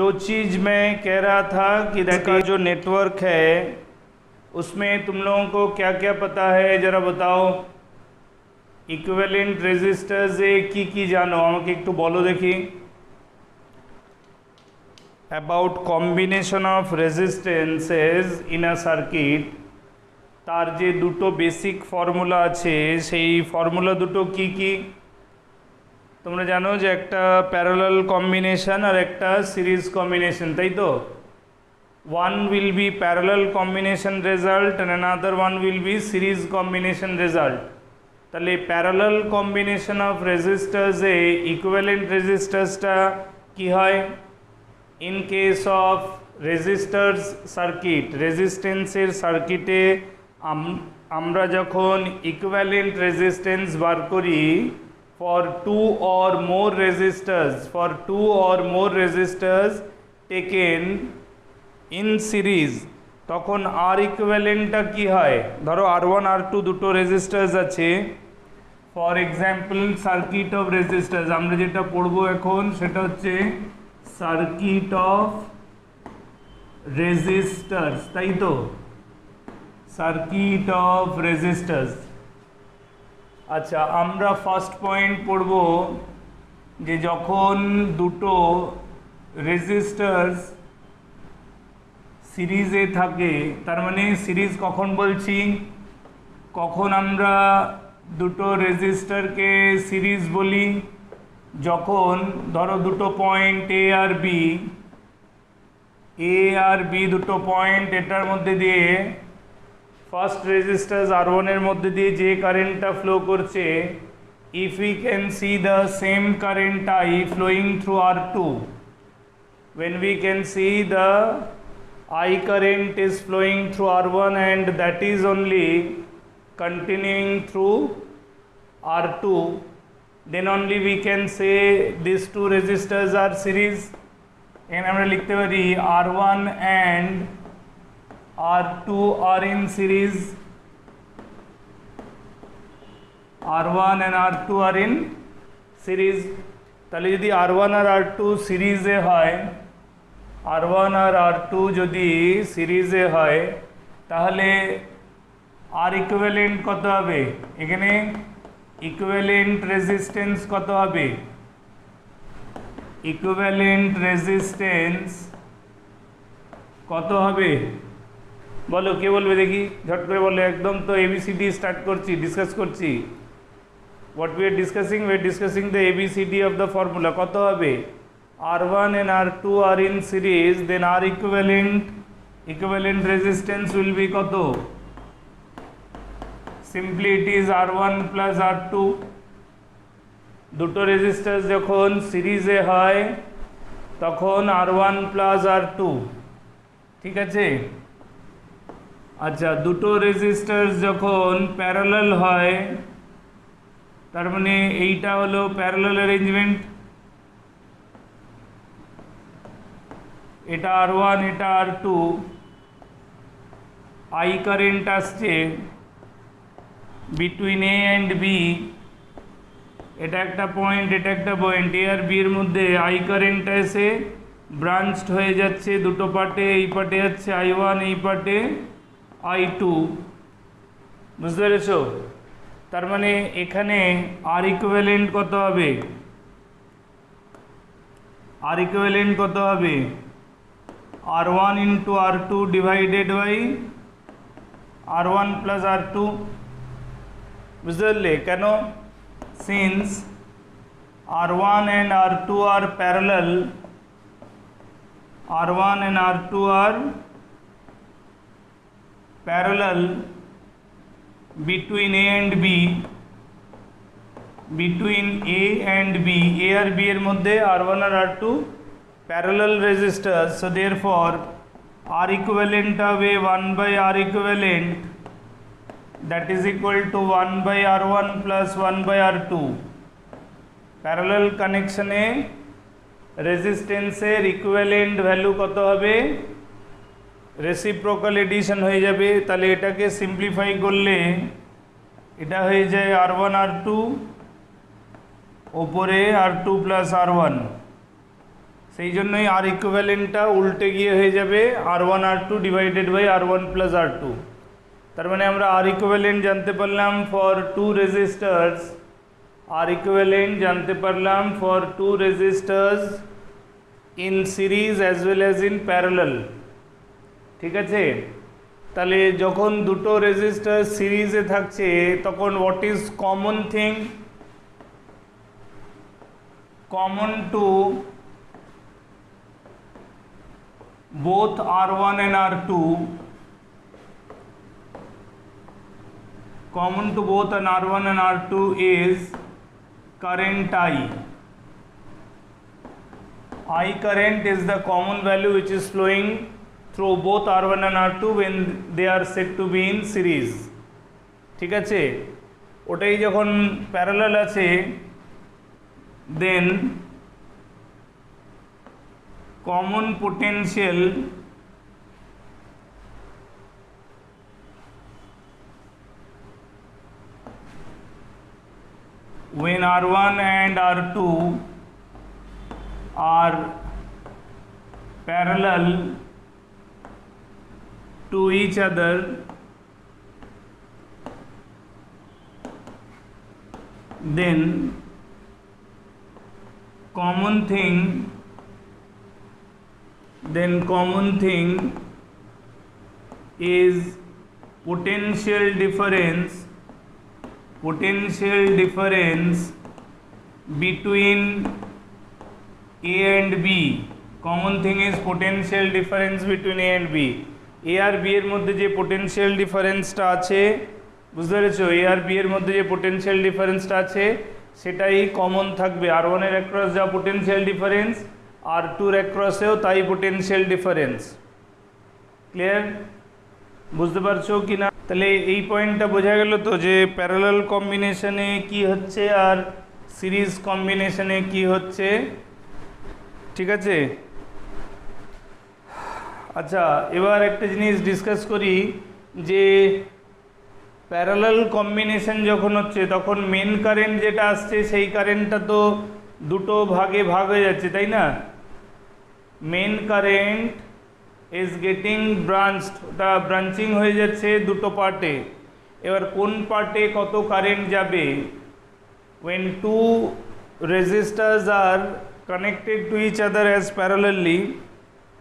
जो चीज़ मैं कह रहा था कि देखा जो नेटवर्क है उसमें तुम लोगों को क्या क्या पता है जरा बताओ। इक्विवेलेंट रेजिस्टर्स की जानो আমাকে একটু বলো দেখি। About combination of resistances in a circuit, তার যে দুটো বেসিক ফর্মুলা আছে সেই ফর্মুলা দুটো কি তোমরা জানো যে একটা প্যারালাল কম্বিনেশন আর একটা সিরিজ কম্বিনেশন, তাই তো। one will be parallel combination result and another one will be series combination result। তাহলে প্যারালাল কম্বিনেশন অফ রেজিস্টার্স এ ইকুইভ্যালেন্ট রেজিস্টার্সটা কি হয়? In case of resistors circuit, রেজিস্ট্যান্সের সার্কিটে আমরা যখন ইকুইভ্যালেন্ট রেজিস্ট্যান্স বার করি for two or more resistors taken in series, তখন আর ইকুইভ্যালেন্টটা কি হয়? ধরো R1 R2 দুটো রেজিস্টার্স আছে, for example circuit of registers আমরা যেটা পড়বো এখন সেটা হচ্ছে সার্কিট অফ রেজিস্টার্স, তাই তো, সার্কিট অফ রেজিস্টার্স। আচ্ছা, আমরা ফার্স্ট পয়েন্ট পড়ব যে যখন দুটো রেজিস্টার্স সিরিজে থাকে, তার মানে সিরিজ কখন বলছি, কখন আমরা দুটো রেজিস্টারকে সিরিজ বলি? যখন ধরো দুটো পয়েন্ট এ আর বি দুটো পয়েন্ট, এটার মধ্যে দিয়ে ফার্স্ট রেজিস্টার্স R1 এর মধ্যে দিয়ে যে কারেন্টটা ফ্লো করছে, if we can see the same current I flowing through R2, when we can see the I current is flowing through R1 and that is only continuing through R2, then only we can say these two resistors are series। এখানে আমরা লিখতে পারি R1 and R2 are in series, R1 and R2 are in series। তাহলে যদি R1 আর R2 সিরিজে হয়, R1 আর R2 যদি সিরিজে হয় তাহলে আর ইকুইভ্যালেন্ট কত হবে? এখানে ইকুইভ্যালেন্ট রেজিস্ট্যান্স কত হবে? ইকুইভ্যালেন্ট রেজিস্ট্যান্স কত হবে বলো, কে বলবে দেখি, ঝট করে বলো। একদম তো ABCD স্টার্ট করছি, ডিসকাস করছি। What we are discussing the ABCD of the formula. কত হবে? R1 and R2 are in series, then R equivalent resistance will be কত? Simply it is R1 plus R2। দুটো রেজিস্ট্যান্স যখন সিরিজে হয় তখন R1 plus R2, ঠিক আছে। আচ্ছা, দুটো রেজিস্ট্যান্স যখন প্যারালাল হয়, তার মানে এইটা হলো প্যারালাল অ্যারেঞ্জমেন্ট, এটা R1 এটা R2, I কারেন্ট আসছে বিটুইন A অ্যান্ড B, এটা একটা পয়েন্ট এটা একটা পয়েন্ট, A আর B এর মধ্যে I কারেন্টটা এসে ব্রাঞ্চড হয়ে যাচ্ছে দুটো পার্টে, এই পার্টে যাচ্ছে I1, এই পার্টে I2, বুঝতে পেরেছো? তার মানে এখানে আর ইকুইভ্যালেন্ট কত হবে? আর ইকুইভ্যালেন্ট কত হবে? R1 into R2 divided by R1 plus R2, বুঝতে পারলে কেন? Since R1 and R2 are parallel, R1 and R2 are parallel between A and B, between A and B, A আর B এর মধ্যে R1 আর R2 parallel resistors, so therefore R equivalent হবে 1 by R equivalent, that is equal to 1 by R1 plus 1 by R2। Parallel কানেকশনে রেজিস্ট্যান্সের equivalent value কত হবে? Reciprocal addition হয়ে যাবে। তাহলে এটাকে সিম্পলিফাই করলে এটা হয়ে যায় R1 R2 ওপরে R2 প্লাস R1, সেই জন্যই আর ইকুইভ্যালেন্টটা উল্টে গিয়ে হয়ে যাবে R1 R2 divided by R1 plus R2। তার মানে আমরা আর ইকুইভ্যালেন্ট জানতে পারলাম for two resistors, R equivalent জানতে পারলাম for two resistors in series as well as in parallel. ঠিক আছে, তাহলে যখন দুটো রেজিস্টার সিরিজে থাকছে তখন what is common thing? Common to both R1 and R2, common to both an R1 and R2 is current I. I current is the common value which is flowing through both R1 and R2 when they are said to be in series. ঠিক আছে, ওটাই যখন parallel আছে then common potential when R1 and R2 are parallel to each other, then common thing is potential difference between A and B. Common thing is potential difference between A and B. A আর B এর মধ্যে যে potential difference-টা আছে, বুঝতে পেরেছো? A আর B এর মধ্যে যে potential difference-টা আছে সেটাই কমন থাকবে। R1 এর অ্যাক্রস যা potential difference, R2 এর অ্যাক্রসেও তাই potential difference। ক্লিয়ার? বুঝতে পারছো কি না? তাহলে এই পয়েন্টটা বোঝা গেল তো যে প্যারালাল কম্বিনেশনে কি হচ্ছে আর সিরিজ কম্বিনেশনে কি হচ্ছে। ঠিক আছে, আচ্ছা এবার একটা জিনিস ডিসকাস করি যে প্যারালাল কম্বিনেশন যখন হচ্ছে তখন মেন কারেন্ট যেটা আসছে সেই কারেন্টটা তো দুটো ভাগে ভাগ হয়ে যাচ্ছে, তাই না? Main current is getting branched, ওটা ব্রাঞ্চিং হয়ে যাচ্ছে দুটো পার্টে। এবার কোন পার্টে কত কারেন্ট যাবে? when two resistors are connected to each other as parallelly,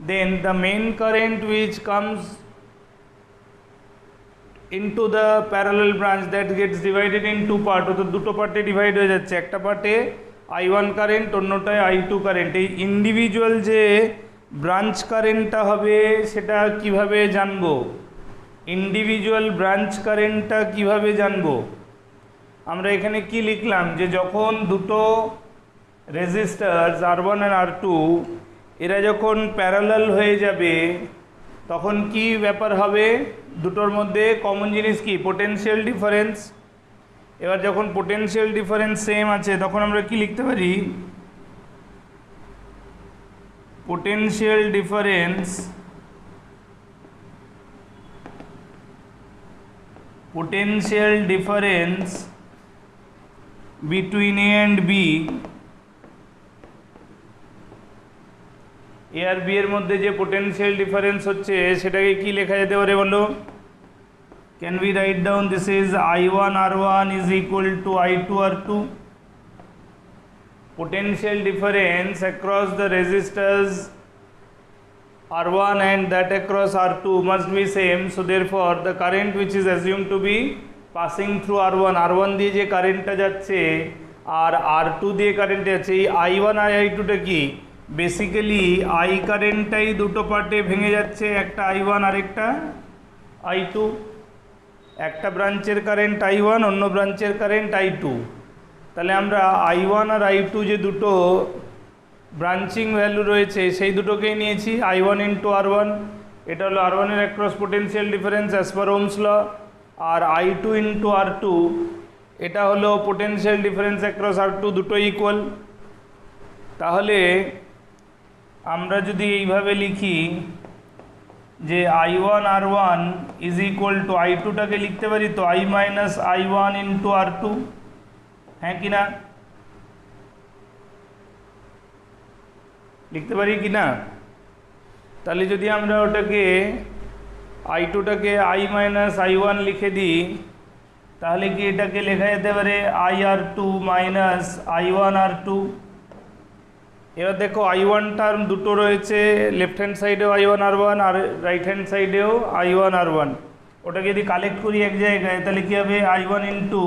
then the main current which comes into the parallel branch that gets divided in two part, তো দুটো পার্টে ডিভাইড হয়ে যাচ্ছে, একটা পার্টে I1 কারেন্ট, অন্যটায় I2 কারেন্ট। এই individual যে branch কারেন্টটা হবে সেটা কিভাবে জানবো? ইন্ডিভিজুয়াল ব্রাঞ্চ কারেন্টটা কিভাবে জানবো? আমরা এখানে কি লিখলাম যে যখন দুটো রেজিস্টার R1 আর R2 এরা যখন প্যারালাল হয়ে যাবে তখন কি ব্যাপার হবে? দুটোর মধ্যে কমন জিনিস কি? Potential difference. এবার যখন পোটেনশিয়াল ডিফারেন্স সেম আছে তখন আমরা কি লিখতে পারি? Potential difference between A and B, A আর B এর মধ্যে যে পোটেনশিয়াল ডিফারেন্স হচ্ছে সেটাকে কি লেখা যেতে পারে বলো? Can we write down this is I1 R1 is equal to I2 R2. Potential difference across the resistors R1 and that across R2 must be same, so therefore the current which is assumed to be passing through R1 দিয়ে যে কারেন্টটা যাচ্ছে আর R2 দিয়ে current যাচ্ছে, এই I1 আর I2টা কি? Basically I কারেন্টটাই দুটো পার্টে ভেঙে যাচ্ছে, একটা I1 আর একটা I2। একটা ব্রাঞ্চের কারেন্ট I1, অন্য ব্রাঞ্চের কারেন্ট I2। তাহলে আমরা I1 আর I2 যে দুটো ব্রাঞ্চিং ভ্যালু রয়েছে সেই দুটোকেই নিয়েছি I1 ইন্টু R1, এটা হলো R1 এর across potential difference as per Ohm's law, আর I2 ইন্টু R2 এটা হলো পোটেনশিয়াল ডিফারেন্স অ্যাক্রস R2, দুটো ইকুয়াল। তাহলে আমরা যদি এইভাবে লিখি যে I1 R1 is equal two I2টাকে লিখতে পারি তো I minus I1 into R2, হ্যাঁ কি না? লিখতে পারি কি না? তাহলে যদি আমরা ওটাকে I2টাকে I মাইনাস I1 লিখে দিই, তাহলে কি এটাকে লেখা যেতে পারে IR2 মাইনাস I1R2। এবার দেখো I1 টার্ম দুটো রয়েছে, লেফট হ্যান্ড সাইডেও I1R1 আর রাইট হ্যান্ড সাইডেও I1R1। ওটাকে যদি কালেক্ট করি এক জায়গায়, তাহলে কী হবে I1 into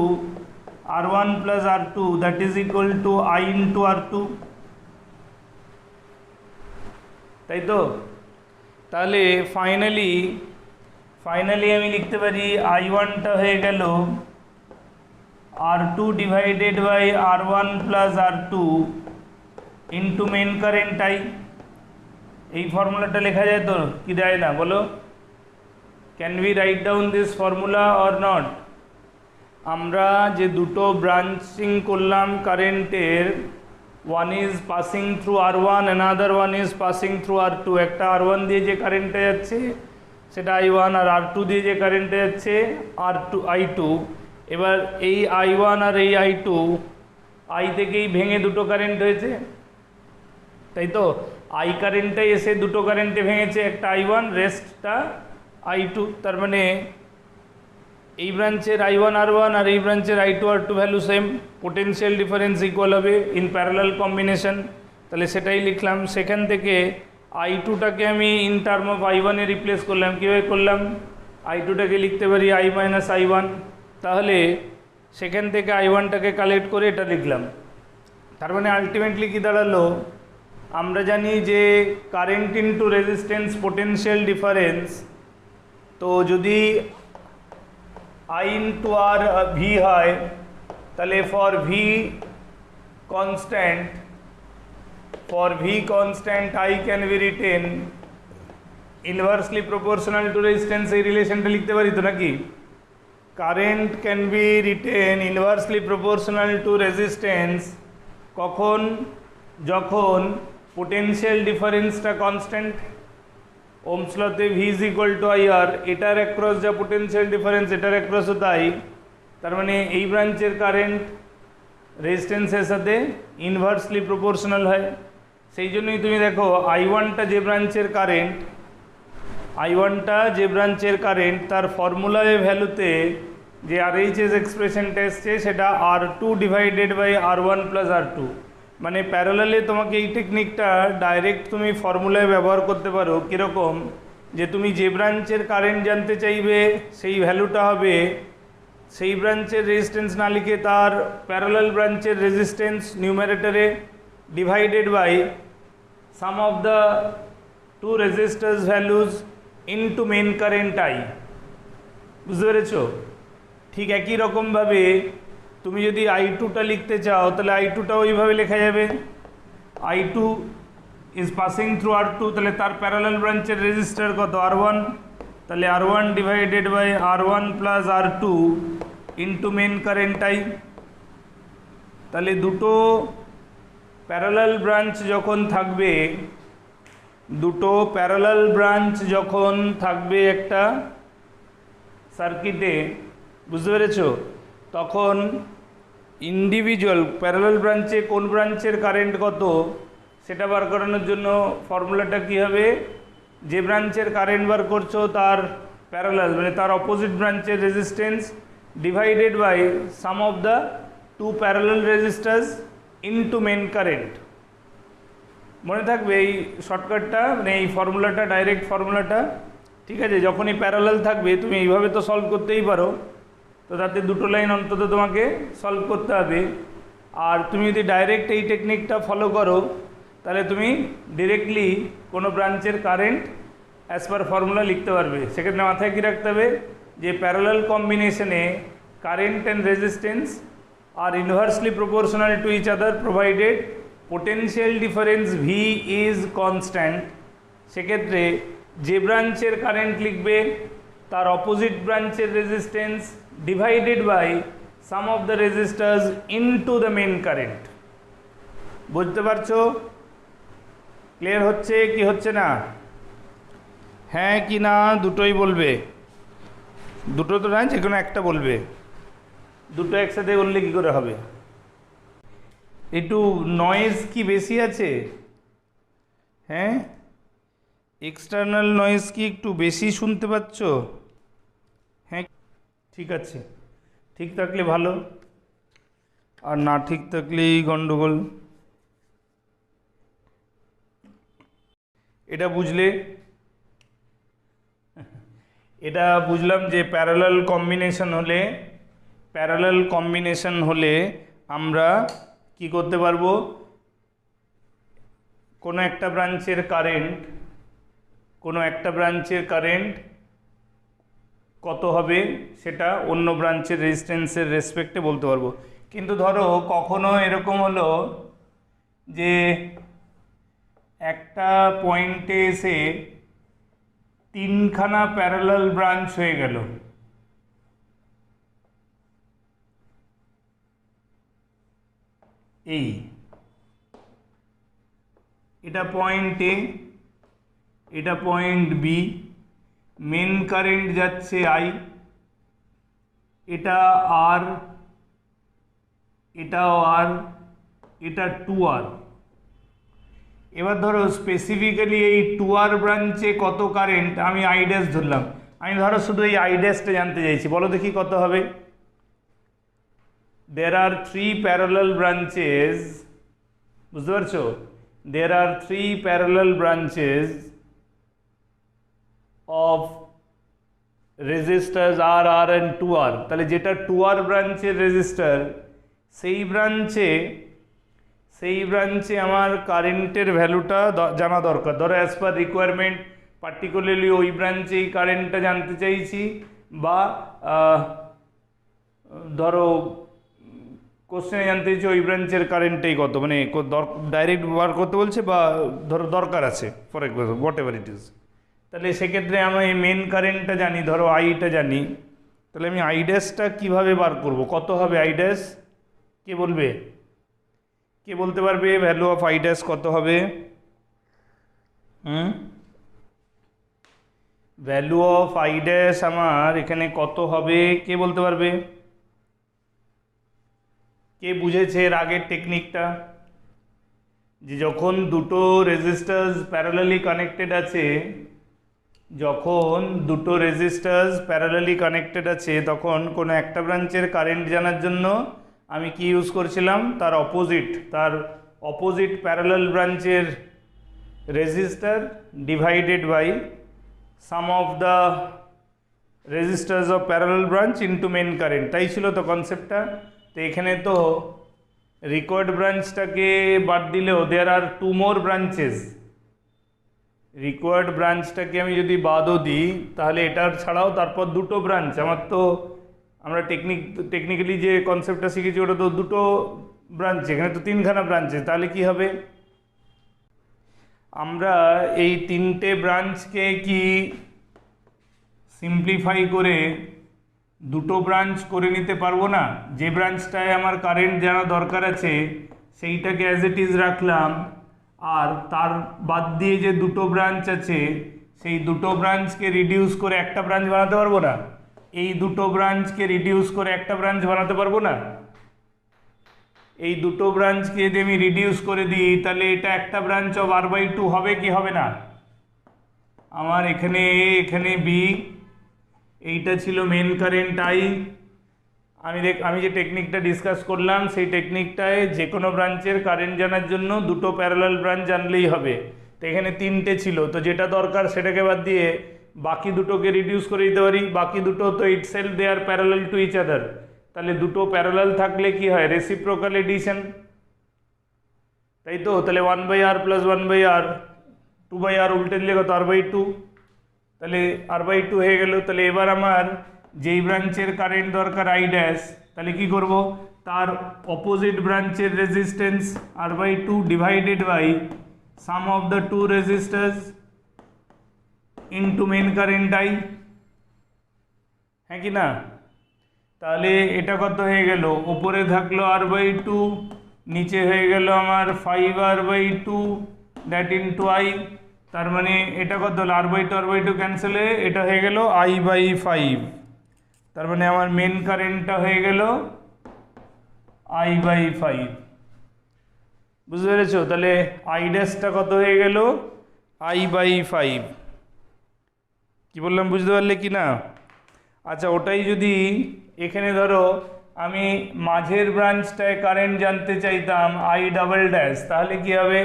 R1 plus R2 that is equal two I into R2, তাই তো? তাহলে ফাইনালি আমি লিখতে পারি I1টা হয়ে গেল R2 divided by R1 plus R2 into main current I। এই ফর্মুলাটা লেখা যায় তো, কি যায় না বলো? Can we write down this formula or not? আমরা যে দুটো ব্রাঞ্চিং করলাম কারেন্টের, one is passing through R1 another one is passing through R2। একটা R1 দিয়ে যে কারেন্টটা যাচ্ছে সেটা I1, আর R2 দিয়ে যে কারেন্টটা যাচ্ছে I2। এবার এই I1 আর এই I2 I থেকেই ভেঙে দুটো কারেন্ট হয়েছে, তাই তো? I কারেন্টটাই এসে দুটো কারেন্টে ভেঙেছে, একটা I1 রেস্টটা I2। তার মানে এই ব্রাঞ্চের I1R1 আর এই ব্রাঞ্চের I2R2 value same, potential difference equal হবে ইন প্যারালাল কম্বিনেশন। তাহলে সেটাই লিখলাম। সেখান থেকে I2টাকে আমি in term of I1 A replace করলাম। কীভাবে করলাম? I2টাকে লিখতে পারি I মাইনাস I1। তাহলে সেখান থেকে I1টাকে কালেক্ট করে এটা লিখলাম। তার মানে আলটিমেটলি কী দাঁড়ালো? আমরা জানি যে current into resistance potential difference, তো যদি I ইন্টু আর ভি হয়, তাহলে for V constant I can be written inversely proportional to resistance. এই রিলেশনটা লিখতে পারি তো নাকি? Current can be written inversely proportional to resistance কখন? যখন পোটেনশিয়াল ডিফারেন্সটা কনস্ট্যান্ট। ওহমস লতে V is equal to IR, এটার অ্যাক্রস যা পোটেনশিয়াল ডিফারেন্স এটার অ্যাক্রসও তাই। তার মানে এই ব্রাঞ্চের কারেন্ট রেজিস্ট্যান্সের সাথে ইনভার্সলি প্রপোর্শনাল হয়। সেই জন্যই তুমি দেখো I1টা যে ব্রাঞ্চের কারেন্ট তার ফর্মুলায় ভ্যালুতে যে RHS এক্সপ্রেশনটা এসছে সেটা R2 divided by R1 plus R2। মানে প্যারালালে তোমাকে এই টেকনিকটা ডাইরেক্ট তুমি ফর্মুলায় ব্যবহার করতে পারো। কীরকম? যে তুমি যে ব্রাঞ্চের কারেন্ট জানতে চাইবে সেই ভ্যালুটা হবে সেই ব্রাঞ্চের রেজিস্ট্যান্স না লিখে তার প্যারালাল ব্রাঞ্চের রেজিস্ট্যান্স নিউমারেটরে divided by sum of the two resistors values into main current I। বুঝতে পেরেছো? ঠিক একই রকমভাবে তুমি যদি I2টা লিখতে চাও তাহলে I2টাও ওইভাবে লেখা যাবে। I2 is passing through R2, তাহলে তার প্যারালাল ব্রাঞ্চের রেজিস্টার কত? R1। তাহলে R1 divided by R1 plus R2 into main current I। তাহলে দুটো প্যারালাল ব্রাঞ্চ যখন থাকবে একটা সার্কিটে, বুঝতে পেরেছো? তখন ইন্ডিভিজুয়াল প্যারালাল ব্রাঞ্চে কোন ব্রাঞ্চের কারেন্ট কত সেটা বার করানোর জন্য ফর্মুলাটা কী হবে? যে ব্রাঞ্চের কারেন্ট বার করছো তার প্যারালাল মানে তার অপোজিট ব্রাঞ্চের resistance divided by sum of the two parallel resistors into main current. মনে থাকবে এই শর্টকাটটা, মানে এই ফর্মুলাটা, ডাইরেক্ট ফর্মুলাটা। ঠিক আছে? যখনই প্যারালাল থাকবে তুমি এইভাবে তো সলভ করতেই পারো, তো তাতে দুটো লাইন অন্তত তোমাকে সলভ করতে হবে। আর তুমি যদি ডাইরেক্ট এই টেকনিকটা ফলো করো তাহলে তুমি ডিরেক্টলি কোনো ব্রাঞ্চের কারেন্ট অ্যাজ পার ফর্মুলা লিখতে পারবে। সেক্ষেত্রে মাথায় কী রাখতে হবে? যে প্যারালাল কম্বিনেশনে current and resistance are inversely proportional to each other provided potential difference V is constant. সেক্ষেত্রে যে ব্রাঞ্চের কারেন্ট লিখবে তার অপোজিট ব্রাঞ্চের resistance divided by sum of the resistors into the main current. বুঝতে পারছো? ক্লিয়ার হচ্ছে কি হচ্ছে না? হ্যাঁ কি না দুটোই বলবে। দুটো তো নয়, যে কোনো একটা বলবে। দুটো একসাথে বললে কী করে হবে? একটু নয়েজ কি বেশি আছে? হ্যাঁ, এক্সটার্নাল নয়েজ কি একটু বেশি শুনতে পাচ্ছ? হ্যাঁ, ঠিক আছে, ঠিক থাকলে ভালো, আর না ঠিক থাকলেই গন্ডগোল। এটা বুঝলে, এটা বুঝলাম যে প্যারালাল কম্বিনেশন হলে আমরা কি করতে পারবো, কোনো একটা ব্রাঞ্চের কারেন্ট কত হবে সেটা অন্য ব্রাঞ্চের রেজিস্ট্যান্সের রেসপেক্টে বলতে পারবো। কিন্তু ধরো কখনো এরকম হলো যে একটা পয়েন্টে এসে তিনখানা প্যারালাল ব্রাঞ্চ হয়ে গেল, এই এটা পয়েন্ট এ, এটা পয়েন্ট বি, মেন কারেন্ট যাচ্ছে আই, এটা আর, এটাও আর, এটা 2R। এবার ধরো স্পেসিফিক্যালি এই 2R ব্রাঞ্চে কত কারেন্ট, আমি আই ড্যাশ ধরলাম, আমি ধরো শুধু এই আই ড্যাশটা জানতে চাইছি, বলো দেখি কত হবে। there are 3 parallel branches, বুঝতে পারছো, there are 3 parallel branches of resistors R, R and 2R, তাহলে যেটা 2R ব্রাঞ্চের রেজিস্টার সেই ব্রাঞ্চে আমার কারেন্টের ভ্যালুটা জানা দরকার। ধরো অ্যাজ পার রিকোয়ারমেন্ট পার্টিকুলারলি ওই ব্রাঞ্চে এই কারেন্টটা জানতে চাইছি, বা ধরো কোশ্চেনে জানতে চাইছি ওই ব্রাঞ্চের কারেন্টটাই কত, মানে ডাইরেক্ট বার করতে বলছে, বা ধরো দরকার আছে for example what ever it is, তাহলে সেক্ষেত্রে আমি এই মেন কারেন্টটা জানি, ধরো আইটা জানি, তাহলে আমি আই ড্যাশটা কীভাবে বার করব, কত হবে আই ড্যাশ, কে বলবে, কে বলতে পারবে ভ্যালু অফ আই ড্যাশ কত হবে? ভ্যালু অফ আই ড্যাশ আমার এখানে কত হবে কে বলতে পারবে? কে বুঝেছে এর আগের টেকনিকটা, যে যখন দুটো রেজিস্টার্স প্যারালালি কানেক্টেড আছে, তখন কোনো একটা ব্রাঞ্চের কারেন্ট জানার জন্য আমি কি ইউজ করছিলাম, তার অপোজিট প্যারালাল ব্রাঞ্চের resistor divided by sum of the resistors of parallel branch into main current, তাই ছিল তো কনসেপ্টটা। তো এখানে তো রিকোয়ার্ড ব্রাঞ্চটাকে বাদ দিলেও দেয়ার আর 2 more ব্রাঞ্চেস, রিকোয়ার্ড ব্রাঞ্চটাকে আমি যদি বাদও দিই তাহলে এটার ছাড়াও তারপর দুটো ব্রাঞ্চ আমার, তো আমরা টেকনিক্যালি যে কনসেপ্টটা শিখেছি ওটা তো দুটো ব্রাঞ্চ, এখানে তো 3খানা ব্রাঞ্চে, তাহলে কি হবে, আমরা এই 3টে ব্রাঞ্চকে কি সিম্পলিফাই করে দুটো ব্রাঞ্চ করে নিতে পারবো না? যে ব্রাঞ্চটায় আমার কারেন্ট জানা দরকার আছে সেইটাকে অ্যাজ ইট ইজ রাখলাম, আর তার বাদ দিয়ে যে দুটো ব্রাঞ্চ আছে সেই দুটো ব্রাঞ্চকে রিডিউস করে একটা ব্রাঞ্চ বানাতে পারবো না? এই দুটো ব্রাঞ্চকে রিডিউস করে একটা ব্রাঞ্চ বানাতে পারবো না? এই দুটো ব্রাঞ্চকে যদি আমি রিডিউস করে দিই তাহলে এটা একটা ব্রাঞ্চ অফ R/2 হবে কি হবে না? আমার এখানে বি, এইটা ছিল মেন কারেন্ট আই, আমি যে টেকনিকটা ডিসকাস করলাম সেই টেকনিকটায় যে কোনো ব্রাঞ্চের কারেন্ট জানার জন্য দুটো প্যারালাল ব্রাঞ্চ জানলেই হবে। তো এখানে 3টে ছিল, তো যেটা দরকার সেটাকে বাদ দিয়ে বাকি দুটোকে রিডিউস করে দিতে পারি। বাকি দুটো তো itself they are parallel to each other, তাহলে দুটো প্যারালাল থাকলে কি হয়, রেসিপ্রোকাল এডিশন, তাই তো? তাহলে 1/r প্লাস 1/r, 2/r উল্টে দিলে কত, R/2, তাহলে R/2 হয়ে গেল। তাহলে এবার আমার যেই ব্রাঞ্চের কারেন্ট দরকার আই ড্যাশ, তাহলে কি করব, তার অপোজিট ব্রাঞ্চের resistance R/2 divided by sum of the two resistors into main current I, হ্যাঁ কি না? তাহলে এটা কত হয়ে গেল, ওপরে থাকলো R/2, নিচে হয়ে গেল আমার 5R/2 দ্যাট ইনটু আই, তার মানে এটা কত হলো, R/2 ক্যান্সেল হয়ে এটা হয়ে গেল I/5, তার মানে আমার মেন কারেন্টটা হয়ে গেল I/5, বুঝতে পেরেছো? তাহলে আই ড্যাশটা কত হয়ে গেল, I/5 কি বললাম বুঝতে পারলে কি না? আচ্ছা, ওটাই যদি এখানে ধরো আমি মাঝের ব্রাঞ্চটায় কারেন্ট জানতে চাইতাম I ডবল ড্যাশ, তাহলে কি হবে?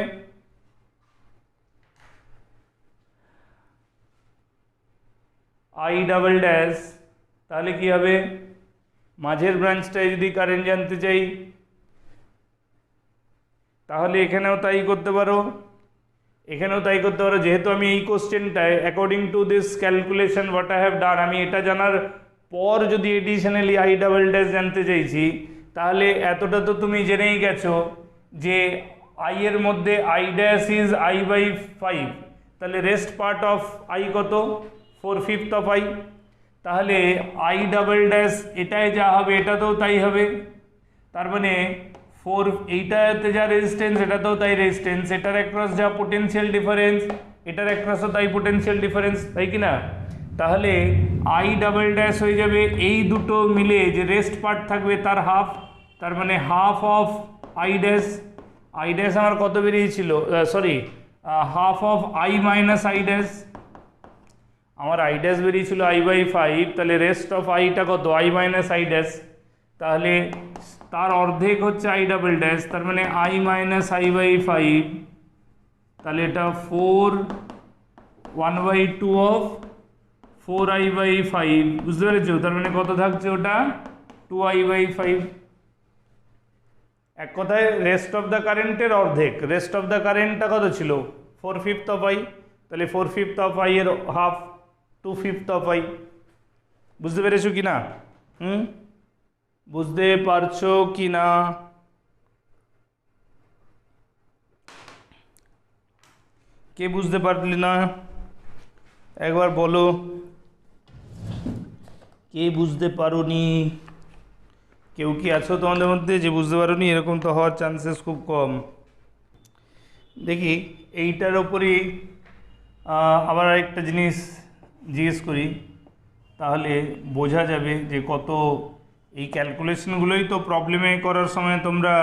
I ডবল ড্যাশ তাহলে কি হবে? মাঝের ব্রাঞ্চটায় যদি কারেন্ট জানতে চাই তাহলে এখানেও তাই করতে পারো, এখানেও তাই করতে পারো। যেহেতু আমি এই কোশ্চেনটায় according to this calculation what I have done, আমি এটা জানার পর যদি এডিশনালি I ডবল ড্যাশ জানতে চাইছি, তাহলে এতটা তো তুমি জেনেই গেছো যে আই এর মধ্যে I ড্যাশ ইজ I/5, তাহলে রেস্ট পার্ট অফ আই কত? 4/5 অফ আই। তাহলে I ডবল ড্যাশ এটাই যা হবে এটাতেও তাই হবে। তার মানে এইটাতে যা রেজিস্ট্যান্স এটাতেও তাই রেজিস্ট্যান্স, এটার অ্যাক্রস যা পোটেনশিয়াল ডিফারেন্স এটার অ্যাক্রসও তাই পোটেনশিয়াল ডিফারেন্স, তাই কি না? তাহলে I ডবল ড্যাশ হয়ে যাবে এই দুটো মিলে যে রেস্ট পার্ট থাকবে তার হাফ, তার মানে half of I dash. I dash আমার কত বেরিয়েছিল, sorry, half of I-I dash, আমার I ড্যাশ বেরিয়েছিল I/5, তাহলে রেস্ট অফ আইটা কত? I-I ড্যাশ, তাহলে তার অর্ধেক হচ্ছে I ডবল ড্যাশ, তার মানে I-I/5, তাহলে এটা 1/2 অফ 4I/5, বুঝতে পেরেছো? তার মানে কত থাকছে ওটা? 2I/5। এক কথায় রেস্ট অফ দ্য কারেন্টের অর্ধেক, রেস্ট অফ দ্য কারেন্টটা কত ছিল? 4/5 অফ আই, তাহলে 4/5 অফ আই এর হাফ 2/5 অফ আই। বুঝতে পেরেছো কি না? বুঝতে পারছো কি না? কে বুঝতে পারলি না একবার বলো, কে বুঝতে পারোনি? কেউ কি আছো তোমাদের মধ্যে যে বুঝতে পারোনি? এরকম তো হওয়ার চান্সেস খুব কম। দেখি এইটার ওপরই আবার আরেকটা জিনিস জিজ্ঞেস করি, তাহলে বোঝা যাবে যে কত এই ক্যালকুলেশনগুলোই তো প্রবলেমে করার সময় তোমরা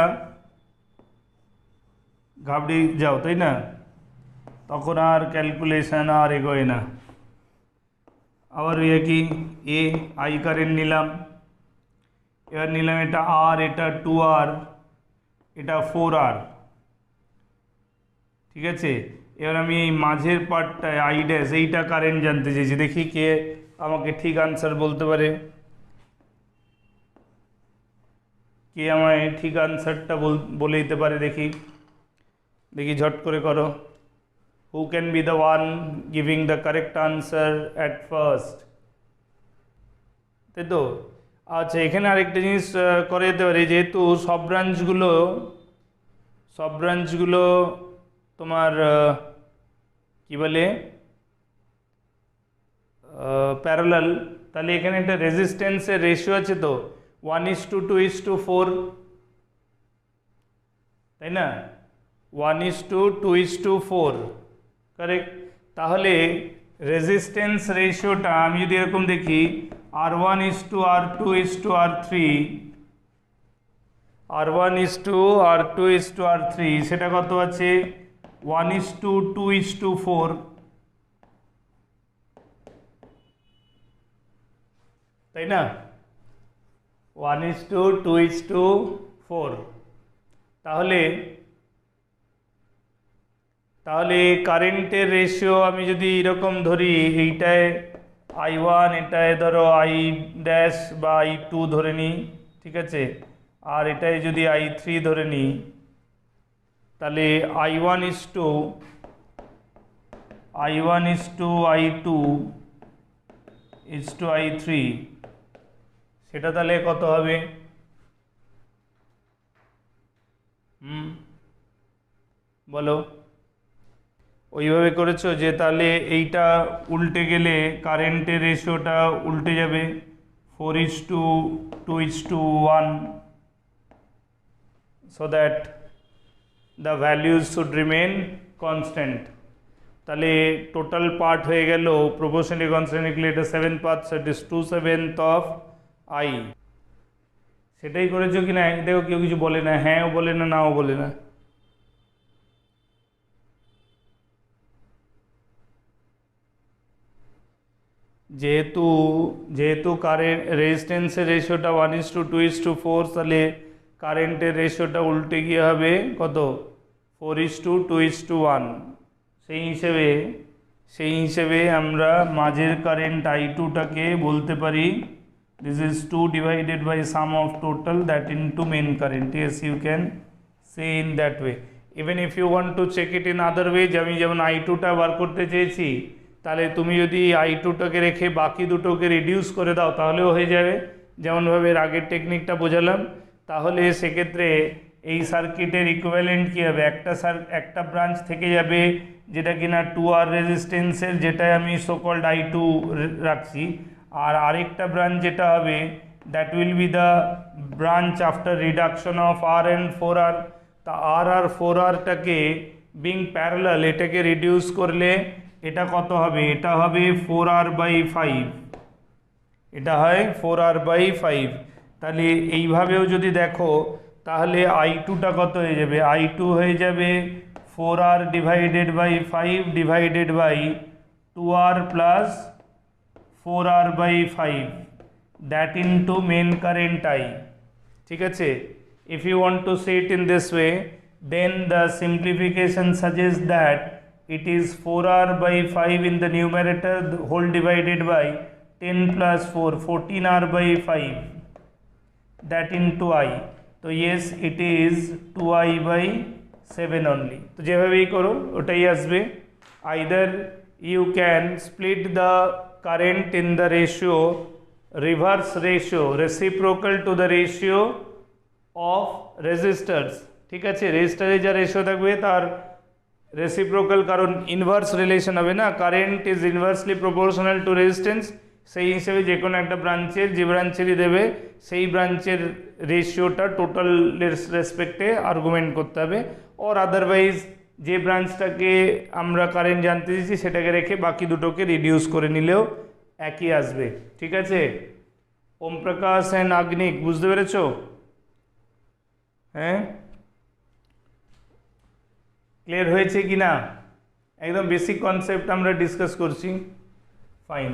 ঘাবড়ে যাও, তাই না? তখন আর ক্যালকুলেশন আর এগোয় না। আবার কি আই কারেন্ট নিলাম, এবার নিলাম এটা আর, এটা 2R, এটা 4R, ঠিক আছে? এবার আমি এই মাঝের পার্টটায় I ড্যাশ এইটা কারেন্ট জানতে চাইছি। দেখি কে আমাকে ঠিক আনসার বলতে পারে, কে আমায় ঠিক আনসারটা বলে দিতে পারে। দেখি দেখি ঝট করে করো। Who can be the one giving the correct answer at first? তাই তো? আচ্ছা, এখানে আরেকটা জিনিস করে যেতে পারি, যেহেতু সব ব্রাঞ্চগুলো তোমার কি বলে প্যারালাল, তাহলে এখানে একটা রেজিস্ট্যান্সের রেশিও আছে তো 1:2:4, তাই না? 1:2:4, কারেক্ট। তাহলে রেজিস্ট্যান্স রেশিওটা আমি যদি এরকম দেখি R1:R2:R3, R1:R2:R3, সেটা কত আছে? 1:2:4, তাই না? 1:2:4। তাহলে কারেন্টের রেশিও আমি যদি এরকম ধরি, এইটায় I1, এটায় ধরো I ড্যাশ বা I2 ধরে নিই, ঠিক আছে? আর এটাই যদি I3 ধরে নিই, তাহলে I1:I2:I3, সেটা তাহলে কত হবে? বলো। ওইভাবে করেছো যে তাহলে এইটা উল্টে গেলে কারেন্টের রেশিওটা উল্টে যাবে, 4:2:1, so that the values should remain constant। তাহলে টোটাল পার্ট হয়ে গেল প্রপোর্শনালি কনস্ট্যান্ট, এটা 7 parts, it is 2/7 of I। সেটাই করেছো কি না? দেখো কেউ কিছু বলে না, হ্যাঁও বলে না, নাও বলে না। যেহেতু যেহেতু কারেন্ট রেজিস্ট্যান্সের রেশিওটা 1:2:4, তাহলে কারেন্টের রেশিওটা উল্টে গিয়ে হবে কত 4:2:1। সেই হিসেবে আমরা মাঝের কারেন্ট I2টাকে বলতে পারি this is 2 divided by sum of total that into main current. Yes, you can say in that way. Even if you want to check it in other way, আমি যেমন I2টা বার করতে চেয়েছি, তাহলে তুমি যদি I2টাকে রেখে বাকি দুটোকে রিডিউস করে দাও তাহলেও হয়ে যাবে, যেমনভাবে এর আগের টেকনিকটা বোঝালাম। তাহলে সেক্ষেত্রে এই সার্কিটের ইকুইভ্যালেন্ট কী হবে, একটা ব্রাঞ্চ থেকে যাবে যেটা কিনা 2R রেজিস্ট্যান্সের, যেটাই আমি সোকল্ড I2 রাখছি, আর আরেকটা ব্রাঞ্চ যেটা হবে that will be the branch after reduction of R and 4R। তা R আর 4Rটাকে বিং প্যারালাল এটাকে রিডিউস করলে এটা কত হবে, এটা হবে 4R/5, এটা হয় 4R/5। তাহলে এইভাবেও যদি দেখো তাহলে I2টা কত হয়ে যাবে, I2 হয়ে যাবে 4R divided by 5 divided by 2R plus 4R/5 that into main current I। ঠিক আছে, if you want to say it in this way, then the simplification suggests that it is 4R/5 in the numerator whole divided by 10 plus 4 14R/5 that into I। তো yes, it is 2I/7 only। তো যেভাবেই করো ওটাই আসবে। either you can split the current in the ratio reverse ratio reciprocal to the ratio of resistors। ঠিক আছে, রেজিস্টারে যা রেশিও থাকবে তার রেসিপ্রোকাল, কারণ ইনভার্স রিলেশন হবে না, current is inversely proportional to resistance. সেই হিসেবে যে কোনো একটা ব্রাঞ্চের যে ব্রাঞ্চেরই দেবে সেই ব্রাঞ্চের রেশিওটা টোটালের রেসপেক্টে আর্গুমেন্ট করতে হবে, ওর আদারওয়াইজ যে ব্রাঞ্চটাকে আমরা কারেন্ট জানতে দিচ্ছি সেটাকে রেখে বাকি দুটোকে রিডিউস করে নিলেও একই আসবে। ঠিক আছে, ওম প্রকাশ অ্যান্ড আগ্নিক বুঝতে পেরেছ? হ্যাঁ, ক্লিয়ার হয়েছে কি না? একদম বেসিক কনসেপ্ট আমরা ডিসকাস করছি। ফাইন।